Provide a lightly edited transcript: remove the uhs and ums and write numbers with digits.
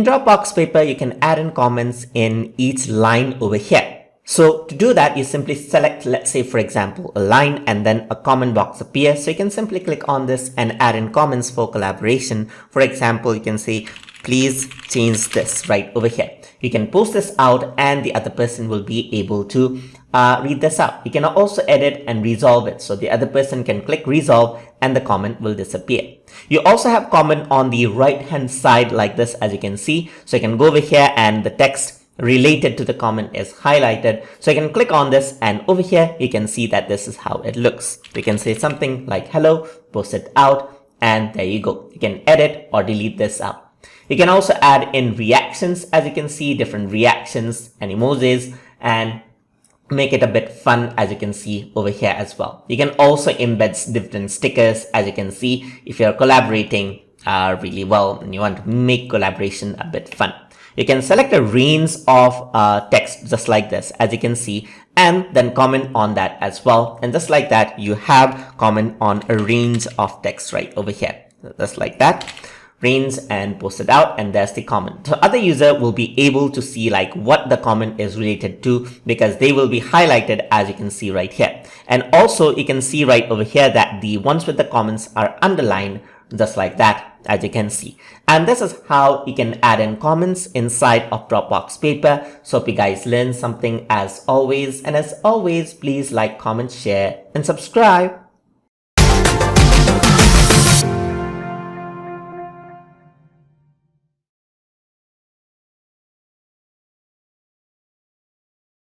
In Dropbox Paper, you can add in comments in each line over here. So to do that, you simply select, let's say, for example, a line and then a comment box appears. So you can simply click on this and add in comments for collaboration. For example, you can say, please change this right over here. You can post this out and the other person will be able to read this out. You can also edit and resolve it. So the other person can click resolve and the comment will disappear. You also have comment on the right hand side like this, as you can see. So you can go over here and the text related to the comment is highlighted. So you can click on this and over here you can see that this is how it looks. You can say something like hello, post it out, and there you go. You can edit or delete this out. You can also add in reactions, as you can see, different reactions and emojis, and make it a bit fun, as you can see over here as well. You can also embed different stickers, as you can see, if you're collaborating really well and you want to make collaboration a bit fun. You can select a range of text just like this, as you can see, and then comment on that as well. And just like that, you have comment on a range of text right over here. Just like that, range, and post it out, and there's the comment. So other user will be able to see like what the comment is related to, because they will be highlighted, as you can see right here. And also you can see right over here that the ones with the comments are underlined, just like that, as you can see. And this is how you can add in comments inside of Dropbox Paper. So hope you guys learned something as always. And as always, please like, comment, share, and subscribe.